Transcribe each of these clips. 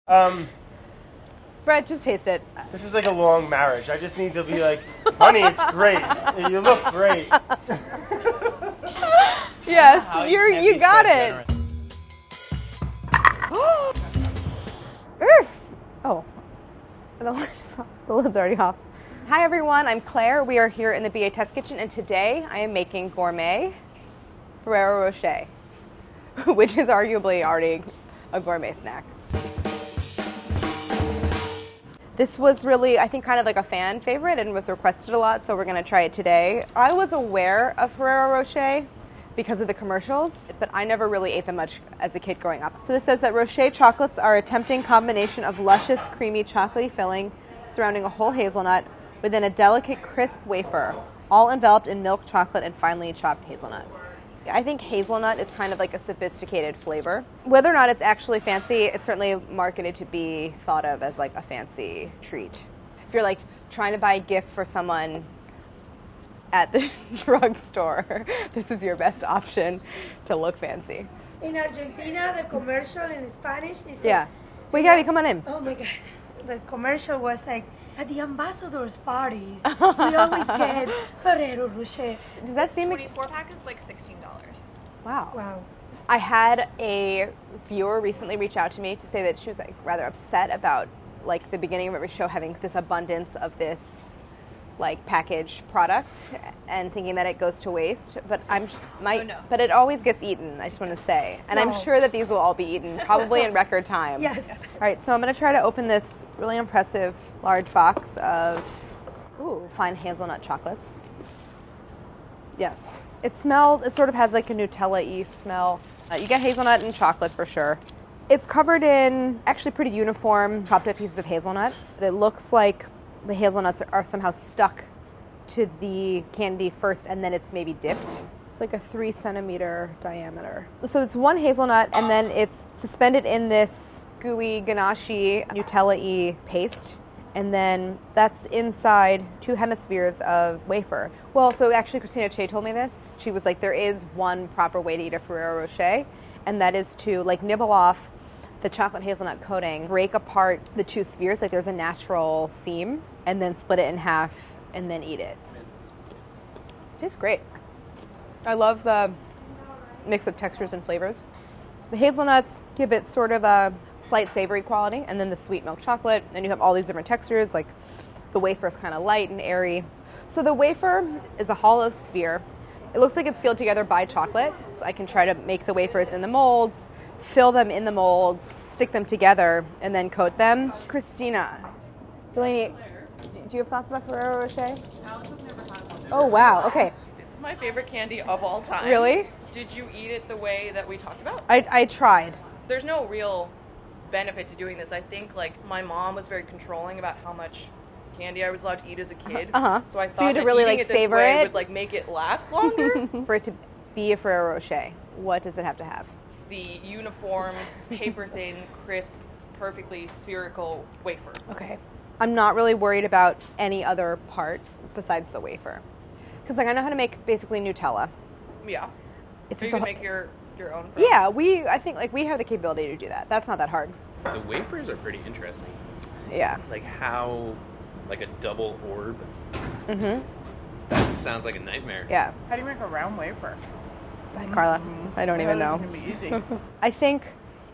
Brett, just taste it. This is like a long marriage. I just need to be like, honey, it's great. You look great. Yes, you got it. Oh, the lid's already off. Hi everyone, I'm Claire. We are here in the BA Test Kitchen, and today I am making gourmet Ferrero Rocher, which is arguably already a gourmet snack. This was really, I think, kind of like a fan favorite and was requested a lot, so we're going to try it today. I was aware of Ferrero Rocher because of the commercials, but I never really ate them much as a kid growing up. So this says that Rocher chocolates are a tempting combination of luscious, creamy, chocolatey filling surrounding a whole hazelnut within a delicate, crisp wafer, all enveloped in milk chocolate and finely chopped hazelnuts. I think hazelnut is kind of like a sophisticated flavor. Whether or not it's actually fancy, it's certainly marketed to be thought of as like a fancy treat. If you're like trying to buy a gift for someone at the drugstore, this is your best option to look fancy. In Argentina, the commercial in Spanish is yeah. Wait, Gabby, come on in. Oh my God. The commercial was like, at the ambassadors' parties, we always get Ferrero Rocher. Does that seem 24-pack is like $16. Wow. Wow. I had a viewer recently reach out to me to say that she was like rather upset about like the beginning of every show having this abundance of this like packaged product and thinking that it goes to waste, but but it always gets eaten, I just want to say. And I'm sure that these will all be eaten probably in record time. Yes. All right, so I'm going to try to open this really impressive large box of fine hazelnut chocolates. Yes. It smells, it sort of has like a Nutella-y smell. You get hazelnut and chocolate for sure. It's covered in actually pretty uniform chopped up pieces of hazelnut. But it looks like the hazelnuts are somehow stuck to the candy first and then it's maybe dipped. It's like a 3 centimeter diameter. So it's one hazelnut and then it's suspended in this gooey, ganache, Nutella-y paste. And then that's inside 2 hemispheres of wafer. Well, so actually Christina Che told me this. She was like, there is one proper way to eat a Ferrero Rocher, and that is to like nibble off the chocolate hazelnut coating, break apart the 2 spheres, like there's a natural seam, and then split it in half and then eat it. It tastes great. I love the mix of textures and flavors. The hazelnuts give it sort of a slight savory quality, and then the sweet milk chocolate, and you have all these different textures, like the wafer is kind of light and airy. So the wafer is a hollow sphere. It looks like it's sealed together by chocolate, so I can try to make the wafers in the molds, fill them in the molds, stick them together, and then coat them. Christina, Delaney, do you have thoughts about Ferrero Rocher? Alice has never had one. Oh, wow, okay. This is my favorite candy of all time. Really? Did you eat it the way that we talked about? I tried. There's no real benefit to doing this. I think like my mom was very controlling about how much candy I was allowed to eat as a kid. So I thought you had to that really eating like it this savor way it would like make it last longer. For it to be a Ferrero Rocher, what does it have to have? The uniform, paper thin, crisp, perfectly spherical wafer. Okay. I'm not really worried about any other part besides the wafer. Because like I know how to make basically Nutella. Yeah. It's So you just can make your own. Yeah, I think like we have the capability to do that. That's not that hard. The wafers are pretty interesting. Yeah. Like how, like a double orb. Mm-hmm. That sounds like a nightmare. Yeah. How do you make a round wafer? Carla, I don't even know. It's gonna be easy. I think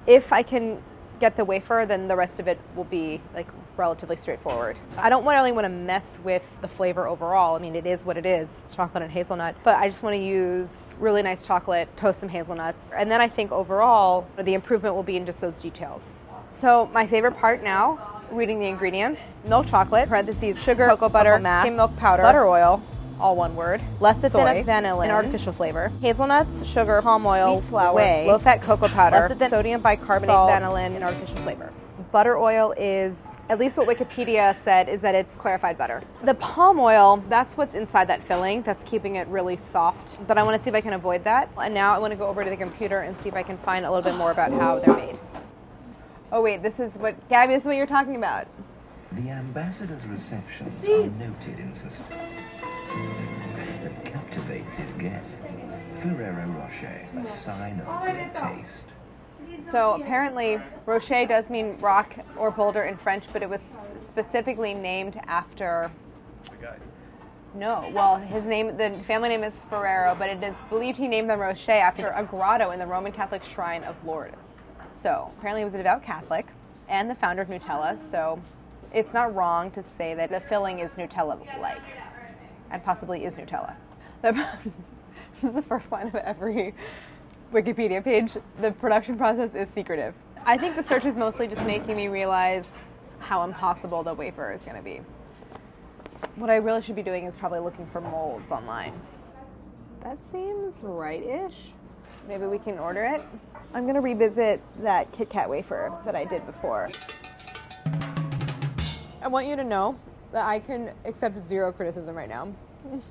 if I can get the wafer, then the rest of it will be like relatively straightforward. I don't really want to mess with the flavor overall. I mean, it is what it is, chocolate and hazelnut, but I just want to use really nice chocolate, toast some hazelnuts, and then I think overall the improvement will be in just those details. So my favorite part now, reading the ingredients: milk chocolate, parentheses, sugar, cocoa butter, mass, skim milk powder, butter oil, all one word, lecithin, soy, vanillin, an artificial flavor, hazelnuts, sugar, palm oil, wheat flour, whey, low-fat cocoa powder, lecithin, sodium bicarbonate, salt, vanillin, an artificial flavor. Butter oil is, at least what Wikipedia said, is that it's clarified butter. The palm oil, that's what's inside that filling, that's keeping it really soft, but I want to see if I can avoid that. And now I want to go over to the computer and see if I can find a little bit more about how they're made. Oh wait, this is what, Gabby, this is what you're talking about. The ambassador's receptions are noted in system that captivates his guests. Ferrero Rocher, a sign of good taste. So apparently, Rocher does mean rock or boulder in French, but it was specifically named after. The guy. No, well, his name, the family name is Ferrero, but it is believed he named them Rocher after a grotto in the Roman Catholic shrine of Lourdes. So apparently, he was a devout Catholic and the founder of Nutella. So it's not wrong to say that the filling is Nutella-like, and possibly is Nutella. This is the first line of every Wikipedia page. The production process is secretive. I think the search is mostly just making me realize how impossible the wafer is going to be. What I really should be doing is probably looking for molds online. That seems right-ish. Maybe we can order it. I'm going to revisit that Kit Kat wafer that I did before. I want you to know that I can accept zero criticism right now.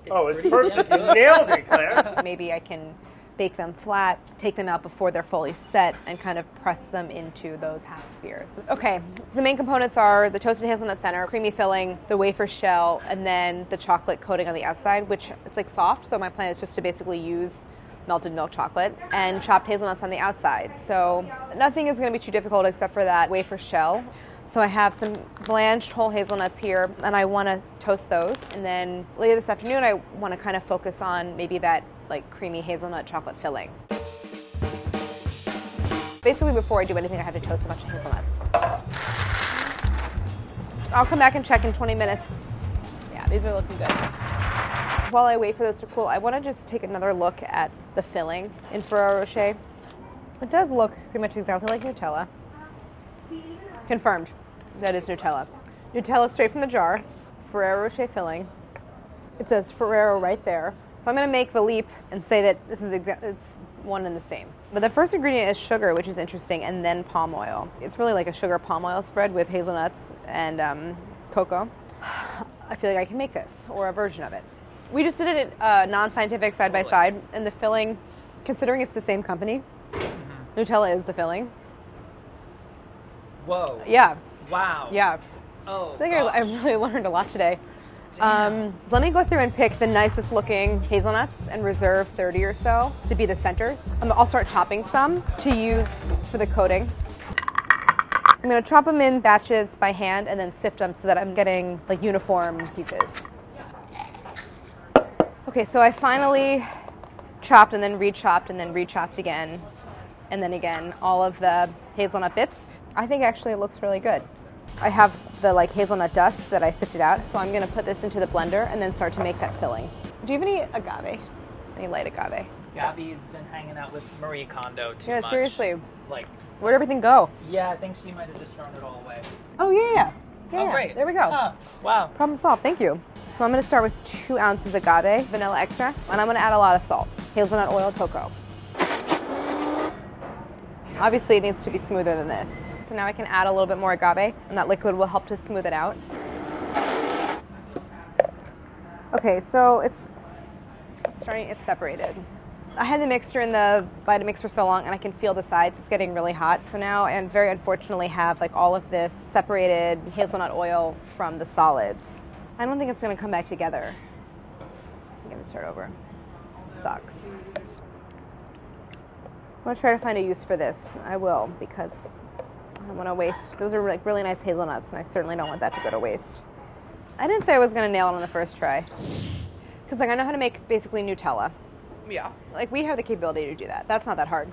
Oh, it's perfect. You nailed it, Claire. Maybe I can bake them flat, take them out before they're fully set, and kind of press them into those half spheres. Okay, the main components are the toasted hazelnut center, creamy filling, the wafer shell, and then the chocolate coating on the outside, which it's like soft, so my plan is just to basically use melted milk chocolate and chopped hazelnuts on the outside. So nothing is going to be too difficult except for that wafer shell. So I have some blanched whole hazelnuts here, and I want to toast those. And then later this afternoon, I want to kind of focus on maybe that like creamy hazelnut chocolate filling. Basically, before I do anything, I have to toast a bunch of hazelnuts. I'll come back and check in 20 minutes. Yeah, these are looking good. While I wait for those to cool, I want to just take another look at the filling in Ferrero Rocher. It does look pretty much exactly like Nutella. Confirmed. That is Nutella. Nutella straight from the jar. Ferrero Rocher filling. It says Ferrero right there. So I'm going to make the leap and say that this is it's one and the same. But the first ingredient is sugar, which is interesting, and then palm oil. It's really like a sugar palm oil spread with hazelnuts and cocoa. I feel like I can make this, or a version of it. We just did it non-scientific side by side, and the filling, considering it's the same company, Nutella is the filling. Whoa. Yeah. Wow. Yeah. Oh, I think I really learned a lot today. Damn. So let me go through and pick the nicest looking hazelnuts and reserve 30 or so to be the centers. I'll start chopping some to use for the coating. I'm going to chop them in batches by hand and then sift them so that I'm getting like uniform pieces. Okay, so I finally chopped and then re-chopped and then re-chopped again and then again all of the hazelnut bits. I think actually it looks really good. I have the like hazelnut dust that I sifted out, so I'm going to put this into the blender and then start to make that filling. Do you have any agave? Any light agave? Gabby's been hanging out with Marie Kondo too Yeah, much. seriously. Like, Where'd everything go? yeah, I think she might have just thrown it all away. Oh, yeah. Oh, Yeah, great. there we go. Oh, wow. Problem solved, thank you. So I'm going to start with 2 ounces agave, vanilla extract, and I'm going to add a lot of salt. Hazelnut oil, cocoa. Obviously it needs to be smoother than this. So now I can add a little bit more agave, and that liquid will help to smooth it out. Okay, so it's separated. I had the mixture in the Vitamix for so long, and I can feel the sides. It's getting really hot. So now I very unfortunately have like all of this separated hazelnut oil from the solids. I don't think it's going to come back together. I'm going to start over. Sucks. I'm going to try to find a use for this. I will, because I don't want to waste. Those are like really nice hazelnuts, and I certainly don't want that to go to waste. I didn't say I was going to nail it on the first try, because like I know how to make basically Nutella. Yeah. Like we have the capability to do that. That's not that hard.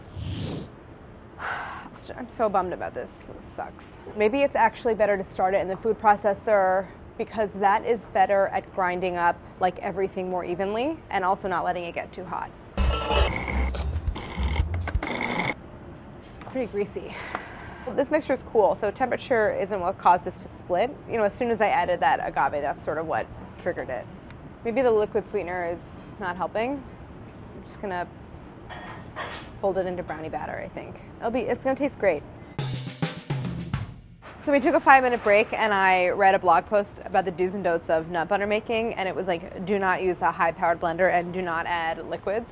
I'm so bummed about this. It sucks. Maybe it's actually better to start it in the food processor, because that is better at grinding up like everything more evenly and also not letting it get too hot. It's pretty greasy. This mixture is cool, so temperature isn't what caused this to split. You know, as soon as I added that agave, that's sort of what triggered it. Maybe the liquid sweetener is not helping. I'm just gonna fold it into brownie batter, I think. It's gonna taste great. So we took a 5-minute break, and I read a blog post about the do's and don'ts of nut butter making, and it was like, do not use a high-powered blender and do not add liquids.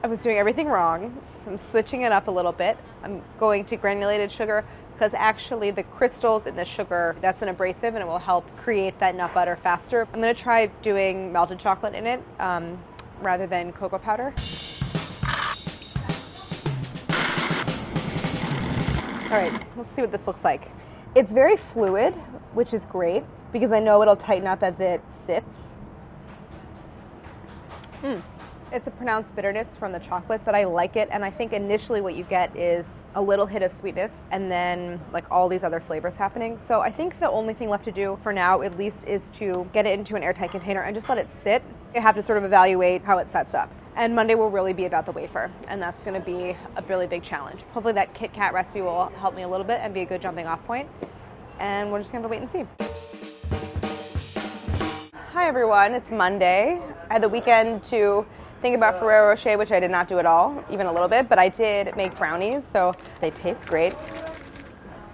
I was doing everything wrong, so I'm switching it up a little bit. I'm going to granulated sugar, because actually the crystals in the sugar, that's an abrasive, and it will help create that nut butter faster. I'm going to try doing melted chocolate in it rather than cocoa powder. All right, let's see what this looks like. It's very fluid, which is great because I know it'll tighten up as it sits. It's a pronounced bitterness from the chocolate, but I like it, and I think initially what you get is a little hit of sweetness and then like all these other flavors happening. So I think the only thing left to do for now at least is to get it into an airtight container and just let it sit. You have to sort of evaluate how it sets up. And Monday will really be about the wafer, and that's going to be a really big challenge. Hopefully that Kit Kat recipe will help me a little bit and be a good jumping off point, and we're just going to wait and see. Hi everyone, it's Monday. I had the weekend to think about Ferrero Rocher, which I did not do at all, even a little bit, but I did make brownies, so they taste great.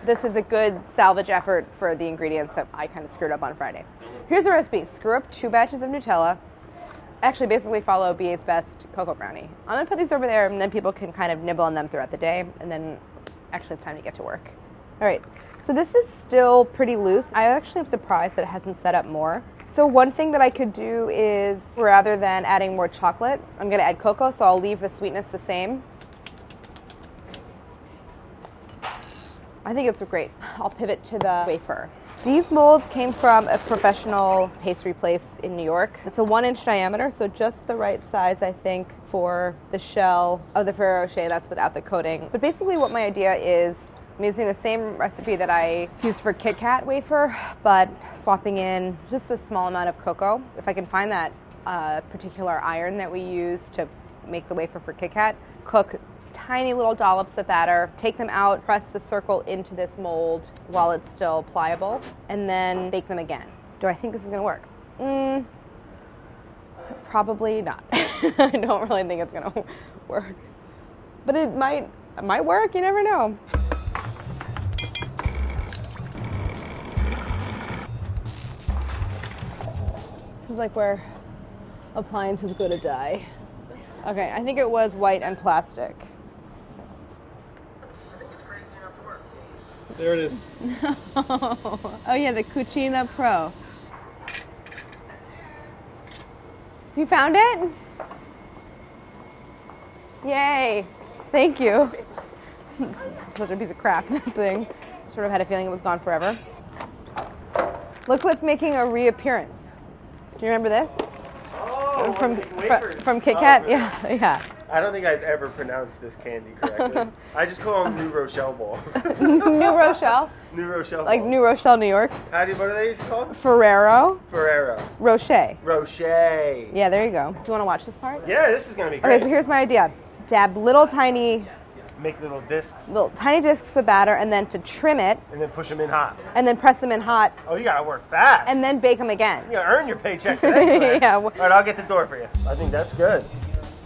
This is a good salvage effort for the ingredients that I kind of screwed up on Friday. Here's the recipe. Screw up 2 batches of Nutella. Actually, basically follow BA's Best cocoa brownie. I'm gonna put these over there and then people can kind of nibble on them throughout the day, and then actually it's time to get to work. All right, so this is still pretty loose. I actually am surprised that it hasn't set up more. So one thing that I could do is, rather than adding more chocolate, I'm gonna add cocoa, so I'll leave the sweetness the same. I think it's great. I'll pivot to the wafer. These molds came from a professional pastry place in New York. It's a 1-inch diameter, so just the right size, I think, for the shell of the Ferrero Rocher that's without the coating. But basically what my idea is, I'm using the same recipe that I used for Kit Kat wafer, but swapping in just a small amount of cocoa. If I can find that particular iron that we use to make the wafer for Kit Kat, cook tiny little dollops of batter, take them out, press the circle into this mold while it's still pliable, and then bake them again. Do I think this is gonna work? Probably not. I don't really think it's gonna work. But it might work, you never know. This is like where appliances go to die. Okay, I think it was white and plastic. There it is. Oh yeah, the Cucina Pro. You found it? Yay. Thank you. It's such a piece of crap, this thing. Sort of had a feeling it was gone forever. Look what's making a reappearance. Do you remember this? Oh, from Kit Kat? Yeah. I don't think I've ever pronounced this candy correctly. I just call them New Rochelle balls. New Rochelle? New Rochelle Like balls. New Rochelle, New York? What are they called? Ferrero Rocher. Rocher. Yeah, there you go. Do you want to watch this part? Yeah, this is going to be great. Okay, so here's my idea. Dab little tiny... Make little discs. Little tiny discs of batter, and then to trim it. And then push them in hot. And then press them in hot. Oh, you got to work fast. And then bake them again. You got to earn your paycheck today, Claire. Yeah. All right, I'll get the door for you. I think that's good.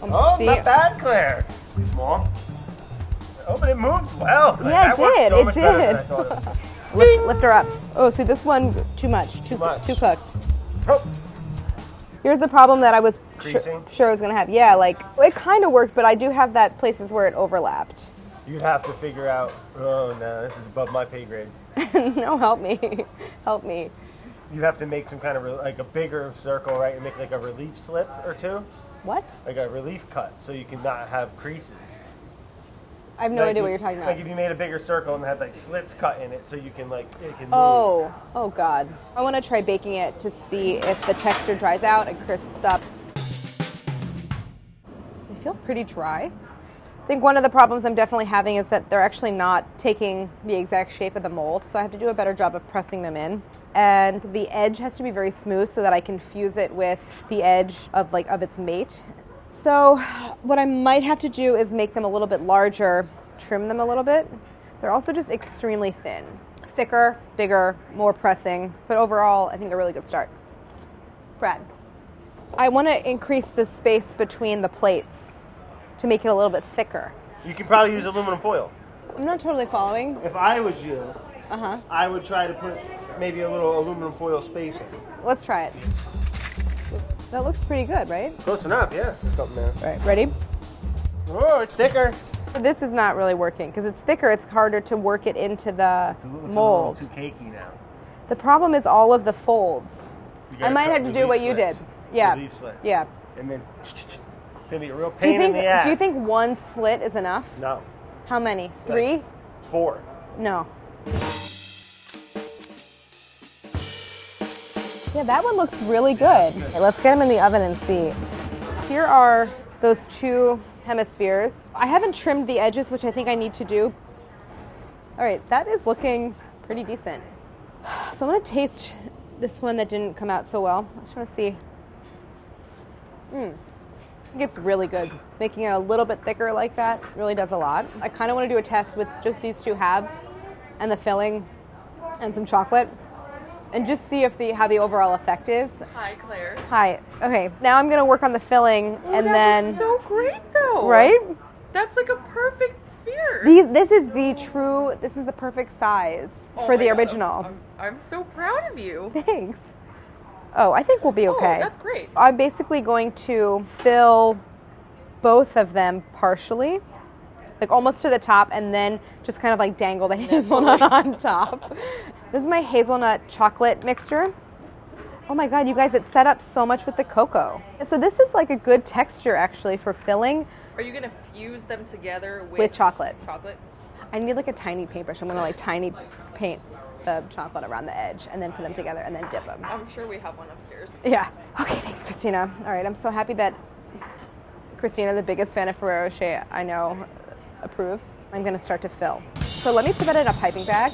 Oh, see? Not bad, Claire. Small. Oh, but it moves well. Yeah, That worked so much better than I thought it would. Lift her up. Oh, see, this one, too much. Too cooked. Oh. Here's the problem that I was sure I was going to have. Yeah, like, it kind of worked, but I do have that places where it overlapped. You'd have to figure out, oh, no, this is above my pay grade. No, help me. Help me. You'd have to make some kind of, like, a bigger circle, right, and make, like, a relief slip or two. What? Like a relief cut, so you can not have creases. I have no idea what you're talking about. Like if you made a bigger circle and had like slits cut in it, so you can like it can move. Oh God! I want to try baking it to see if the texture dries out and crisps up. They feel pretty dry. I think one of the problems I'm definitely having is that they're actually not taking the exact shape of the mold, so I have to do a better job of pressing them in. And the edge has to be very smooth so that I can fuse it with the edge of its mate. So what I might have to do is make them a little bit larger, trim them a little bit. They're also just extremely thin. Thicker, bigger, more pressing, but overall I think a really good start. Brad, I want to increase the space between the plates to make it a little bit thicker. You could probably use aluminum foil. I'm not totally following. If I was you, I would try to put maybe a little aluminum foil spacing. Let's try it. That looks pretty good, right? Close enough, yeah. Something there. All right, ready? Oh, it's thicker. This is not really working because it's thicker. It's harder to work it into the mold. It's a little too cakey now. The problem is all of the folds. I might have to do what you did. Yeah. Relief slits. Yeah. And then it's gonna be a real pain in the ass. Do you think one slit is enough? No. How many? 3? 4. No. Yeah, that one looks really good. Okay, let's get them in the oven and see. Here are those two hemispheres. I haven't trimmed the edges, which I think I need to do. All right, that is looking pretty decent. So I'm gonna taste this one that didn't come out so well. I just wanna see. I think it's really good. Making it a little bit thicker like that really does a lot. I kind of want to do a test with just these two halves and the filling and some chocolate and just see if how the overall effect is. Hi, Claire. Hi. Okay, now I'm going to work on the filling and then... That's so great, though. Right? That's like a perfect sphere. This is the perfect size for the original. I'm so proud of you. Thanks. Oh, I think we'll be okay. Oh, that's great. I'm basically going to fill both of them partially, like almost to the top, and then just kind of like dangle the hazelnut on top. This is my hazelnut chocolate mixture. Oh my God, you guys, it's set up so much with the cocoa. So this is like a good texture actually for filling. Are you gonna fuse them together with chocolate? Chocolate? I need like a tiny paintbrush. I'm gonna like tiny paint the chocolate around the edge and then put them together and then dip them. I'm sure we have one upstairs. Yeah. Okay, thanks, Christina. All right, I'm so happy that Christina, the biggest fan of Ferrero Rocher I know, approves. I'm gonna start to fill. So let me put that in a piping bag.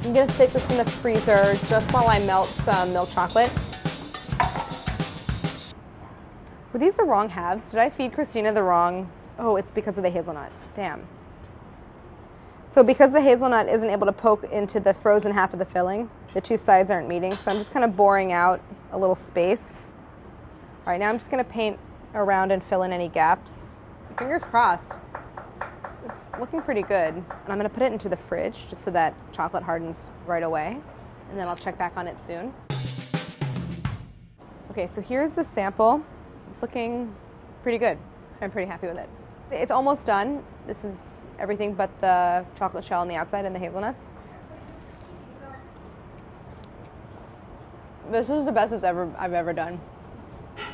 I'm gonna stick this in the freezer just while I melt some milk chocolate. Were these the wrong halves? Did I feed Christina the wrong? Oh, it's because of the hazelnut. Damn. So because the hazelnut isn't able to poke into the frozen half of the filling, the two sides aren't meeting, so I'm just kind of boring out a little space. All right, now I'm just gonna paint around and fill in any gaps. Fingers crossed. It's looking pretty good. And I'm gonna put it into the fridge just so that chocolate hardens right away, and then I'll check back on it soon. Okay, so here's the sample. It's looking pretty good. I'm pretty happy with it. It's almost done. This is everything but the chocolate shell on the outside and the hazelnuts. This is the best I've ever done.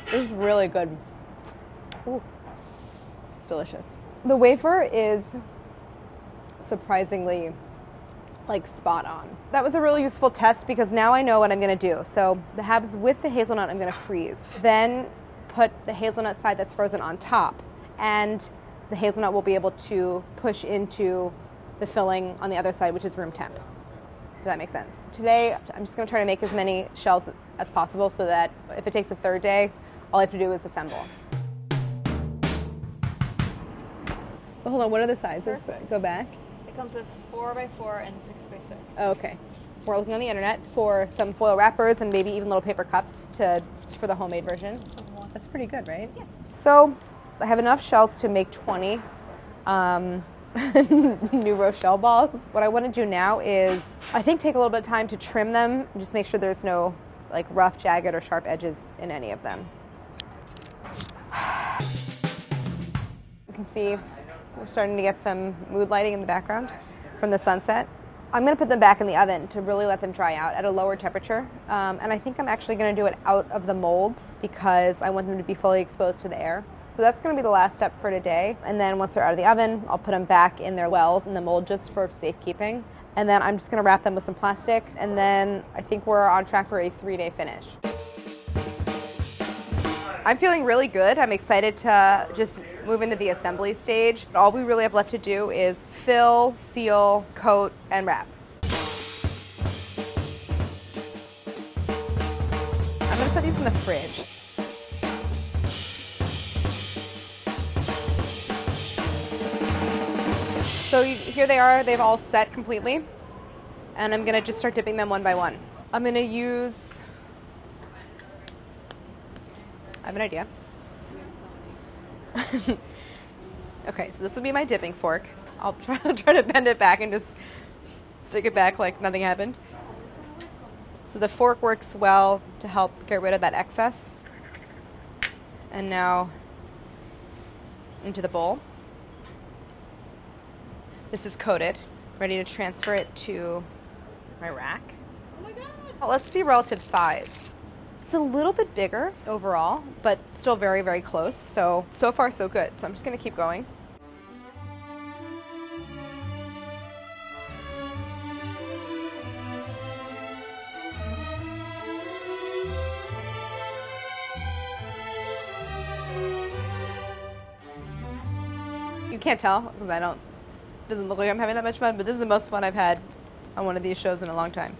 This is really good. Ooh, it's delicious. The wafer is surprisingly like spot on. That was a really useful test because now I know what I'm gonna do. So the halves with the hazelnut I'm gonna freeze. Then put the hazelnut side that's frozen on top, and the hazelnut will be able to push into the filling on the other side, which is room temp. Does that make sense? Today, I'm just gonna try to make as many shells as possible so that if it takes a third day, all I have to do is assemble. But hold on, what are the sizes? Perfect. Go back. It comes with 4x4 and 6x6. Oh, okay. We're looking on the internet for some foil wrappers and maybe even little paper cups for the homemade version. That's pretty good, right? Yeah. So I have enough shells to make 20 New Rochelle balls. What I want to do now is, I think, take a little bit of time to trim them and just make sure there's no like rough, jagged, or sharp edges in any of them. You can see we're starting to get some mood lighting in the background from the sunset. I'm going to put them back in the oven to really let them dry out at a lower temperature. And I think I'm actually going to do it out of the molds because I want them to be fully exposed to the air. So that's going to be the last step for today. And then once they're out of the oven, I'll put them back in their wells in the mold just for safekeeping. And then I'm just going to wrap them with some plastic. And then I think we're on track for a 3-day finish. I'm feeling really good. I'm excited to just move into the assembly stage. All we really have left to do is fill, seal, coat, and wrap. I'm going to put these in the fridge. So here they are. They've all set completely. And I'm going to just start dipping them one by one. I'm going to use... I have an idea. Okay, so this will be my dipping fork. I'll try to bend it back and just stick it back like nothing happened. So the fork works well to help get rid of that excess. And now into the bowl. This is coated, ready to transfer it to my rack. Oh my God. Well, let's see relative size. It's a little bit bigger overall, but still very, very close. So far so good. So I'm just gonna keep going. You can't tell because doesn't look like I'm having that much fun, but this is the most fun I've had on one of these shows in a long time.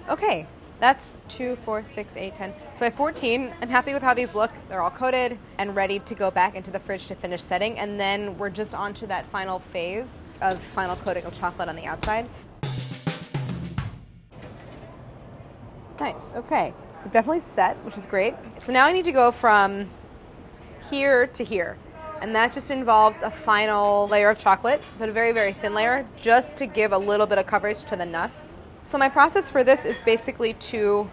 Okay, that's 2, 4, 6, 8, 10. So I have 14. I'm happy with how these look. They're all coated and ready to go back into the fridge to finish setting. And then we're just on to that final phase of final coating of chocolate on the outside. Nice, okay. We've definitely set, which is great. So now I need to go from here to here. And that just involves a final layer of chocolate, but a very, very thin layer, just to give a little bit of coverage to the nuts. So my process for this is basically to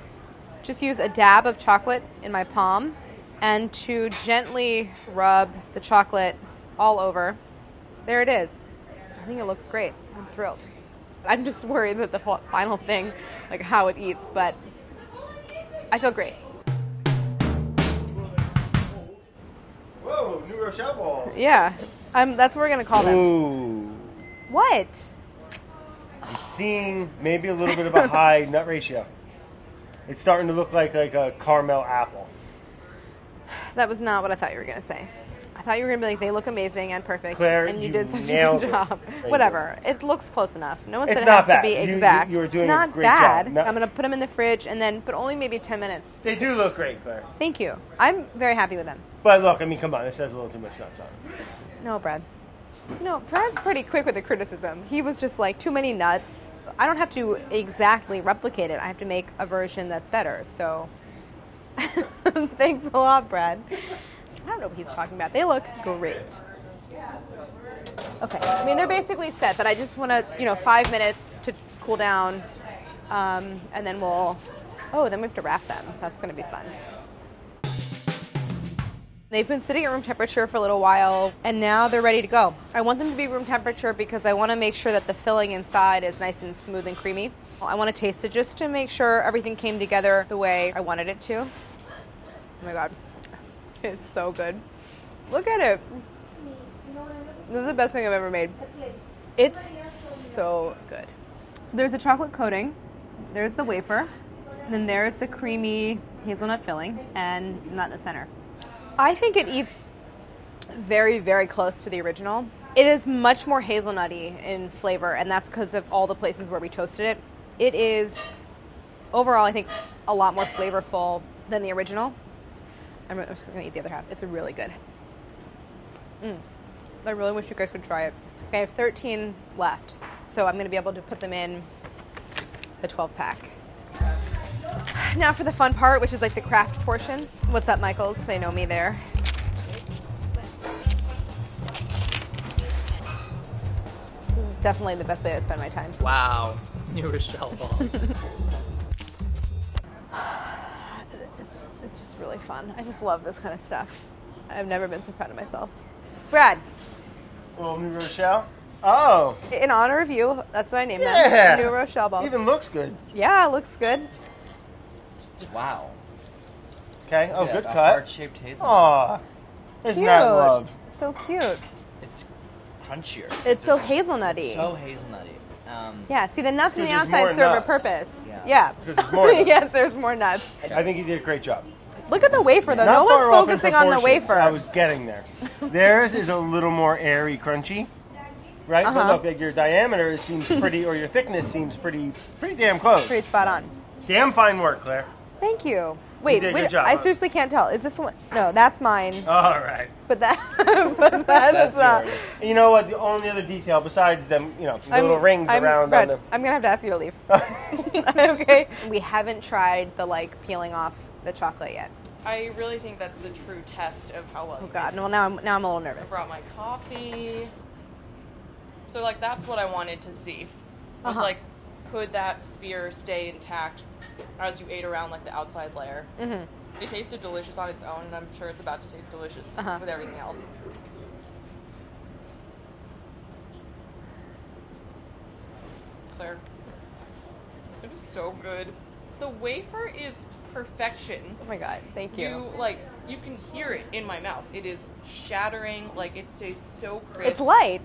just use a dab of chocolate in my palm and to gently rub the chocolate all over. There it is. I think it looks great. I'm thrilled. I'm just worried that the final thing, like how it eats, but I feel great. Whoa, New Rochelle balls. Yeah, that's what we're going to call them. Ooh. What? I'm seeing maybe a little bit of a high nut ratio. It's starting to look like a caramel apple. That was not what I thought you were going to say. I thought you were going to be like, they look amazing and perfect. Claire, and you you did such a nailed good it. job. Thank Whatever. It looks close enough. No one said It's it not has to bad. be You exact. were doing not a great bad. job. No. I'm going to put them in the fridge and then, but only maybe 10 minutes. They do look great, Claire. Thank you. I'm very happy with them. But look, I mean, come on. This has a little too much nuts on it. No, Brad. No, Brad's pretty quick with the criticism. He was just like, too many nuts. I don't have to exactly replicate it. I have to make a version that's better. So thanks a lot, Brad. I don't know what he's talking about. They look great. Okay. I mean, they're basically set, but I just want to, 5 minutes to cool down. And then then we have to wrap them. That's going to be fun. They've been sitting at room temperature for a little while, and now they're ready to go. I want them to be room temperature because I want to make sure that the filling inside is nice and smooth and creamy. I want to taste it just to make sure everything came together the way I wanted it to. Oh my God. It's so good. Look at it. This is the best thing I've ever made. It's so good. So there's the chocolate coating, there's the wafer, and then there's the creamy hazelnut filling and nut in the center. I think it eats very, very close to the original. It is much more hazelnutty in flavor, and that's because of all the places where we toasted it. It is, overall, I think, a lot more flavorful than the original. I'm just going to eat the other half. It's really good. I really wish you guys could try it. Okay, I have 13 left, so I'm going to be able to put them in the 12-pack. Now for the fun part, which is like the craft portion. What's up, Michaels? They know me there. This is definitely the best way to spend my time. Wow. New Rochelle balls. It's just really fun. I just love this kind of stuff. I've never been so proud of myself. Brad. Little New Rochelle. Oh. In honor of you, that's what I named Yeah. them. New Rochelle balls. Even looks good. Yeah, it looks good. Wow. Okay. Oh, Yeah, good a cut. heart-shaped hazelnut. Aw. Isn't Cute. that love? So cute. It's crunchier. It's so hazelnutty. So hazelnutty. Yeah, see, the nuts on the Because there's outside more serve a nuts. purpose. Yeah. Because there's more nuts. Yes, there's more nuts. I think you did a great job. Look at the wafer, though. Not No one's far off in focusing on the proportions. wafer. I was getting there. Theirs is a little more airy, crunchy, right? But look, like your diameter seems pretty, or your thickness seems pretty damn close. Pretty spot on. Damn fine work, Claire. Thank you. Wait, did a good job, I huh? seriously can't tell. Is this one? No, that's mine. All right. But that's yours. You know what? The only other detail besides them, the little rings around Brad, on them. I'm gonna have to ask you to leave. Okay. We haven't tried the peeling off the chocolate yet. I really think that's the true test of how well. Oh God. Well, now I'm a little I nervous. brought my coffee. So that's what I wanted to see. Was could that sphere stay intact as you ate around the outside layer? Mm-hmm. It tasted delicious on its own, and I'm sure it's about to taste delicious with everything else. Claire, it is so good. The wafer is perfection. Oh my God. Thank you. You can hear it in my mouth. It is shattering. It stays so crisp. It's light.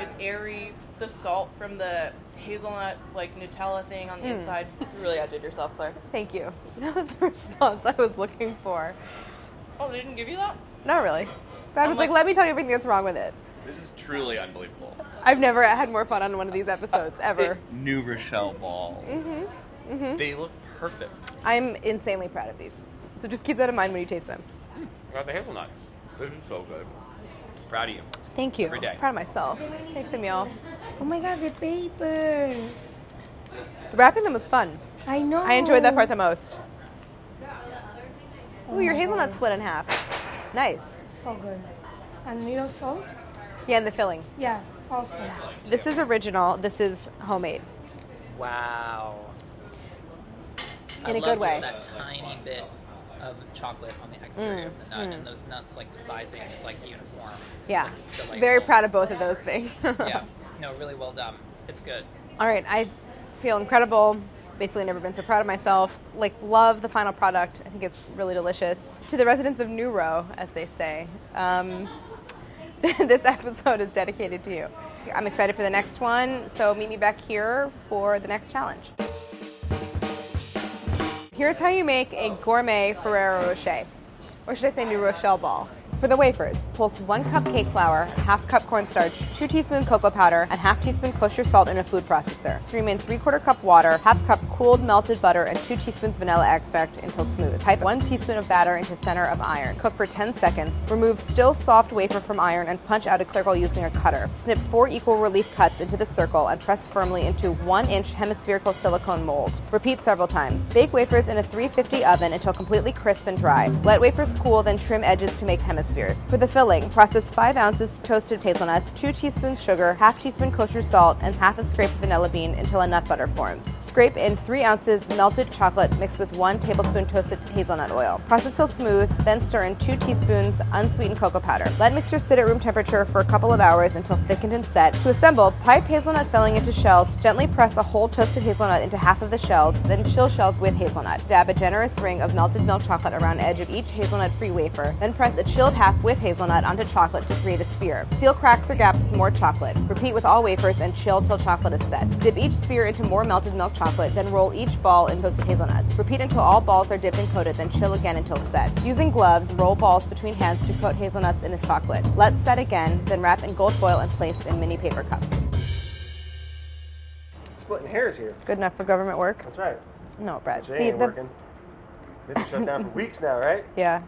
It's airy. The salt from the hazelnut, Nutella thing on the inside. You really outdid yourself, Claire. Thank you. That was the response I was looking for. Oh, they didn't give you that? Not really. Brad was like, let me tell you everything that's wrong with it. This is truly unbelievable. I've never had more fun on one of these episodes, ever. New Rochelle balls. They look perfect. I'm insanely proud of these. So just keep that in mind when you taste them. I got the hazelnut. This is so good. Proud of you. Thank you. Every day. Proud of myself. Thanks, Emil. Oh my god, the paper. Wrapping them was fun. I know. I enjoyed that part the most. Ooh, your hazelnut split in half. Nice. So good. And little salt? Yeah, and the filling. Yeah, awesome. This is original. This is homemade. Wow. In a I good love way. That tiny bit of chocolate on the exterior of the nut, and those nuts, like the sizing is like uniform. Yeah. Delightful. Very proud of both of those things. Yeah. No, really well done. It's good. All right, I feel incredible. Basically never been so proud of myself. Like, love the final product. I think it's really delicious. To the residents of New Row, as they say, this episode is dedicated to you. I'm excited for the next one, so meet me back here for the next challenge. Here's how you make a gourmet Ferrero Rocher, or should I say New Rochelle ball. For the wafers, pulse 1 cup cake flour, half cup cornstarch, 2 teaspoons cocoa powder, and half teaspoon kosher salt in a food processor. Stream in 3/4 cup water, half cup cooled melted butter, and 2 teaspoons vanilla extract until smooth. Pipe 1 teaspoon of batter into center of iron. Cook for 10 seconds. Remove still soft wafer from iron and punch out a circle using a cutter. Snip 4 equal relief cuts into the circle and press firmly into 1-inch hemispherical silicone mold. Repeat several times. Bake wafers in a 350 oven until completely crisp and dry. Let wafers cool, then trim edges to make hemispheres. For the filling, process 5 ounces toasted hazelnuts, 2 teaspoons sugar, half teaspoon kosher salt, and half a scraped vanilla bean until a nut butter forms. Scrape in 3 ounces melted chocolate mixed with 1 tablespoon toasted hazelnut oil. Process till smooth, then stir in 2 teaspoons unsweetened cocoa powder. Let mixture sit at room temperature for a couple of hours until thickened and set. To assemble, pipe hazelnut filling into shells, gently press a whole toasted hazelnut into half of the shells, then chill shells with hazelnut. Dab a generous ring of melted milk chocolate around edge of each hazelnut-free wafer, then press a chilled half with hazelnut onto chocolate to create a sphere. Seal cracks or gaps with more chocolate. Repeat with all wafers and chill till chocolate is set. Dip each sphere into more melted milk chocolate, then roll each ball in toasted hazelnuts. Repeat until all balls are dipped and coated, then chill again until set. Using gloves, roll balls between hands to coat hazelnuts in the chocolate. Let set again, then wrap in gold foil and place in mini paper cups. Splitting hairs here. Good enough for government work? That's right. No, Brad. They ain't working. They've been shut down for weeks now, right? Yeah.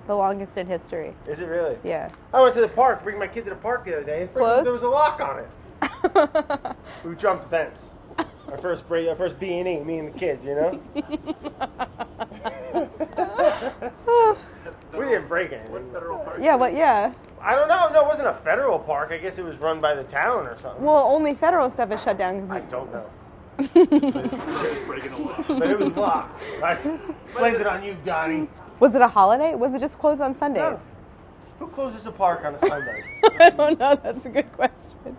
The longest in history. Is it really? Yeah. I went to the park, bring my kid to the park the other day. Closed? There was a lock on it. We jumped the fence. Our first B&E, me and the kids, you know? We didn't break anything. What federal park? Yeah, what? Yeah. I don't know. No, it wasn't a federal park. I guess it was run by the town or something. Well, only federal stuff is shut down. I don't know. But it was locked. I blamed it on you, Donnie. Was it a holiday? Was it just closed on Sundays? No. Who closes a park on a Sunday? I don't know. That's a good question.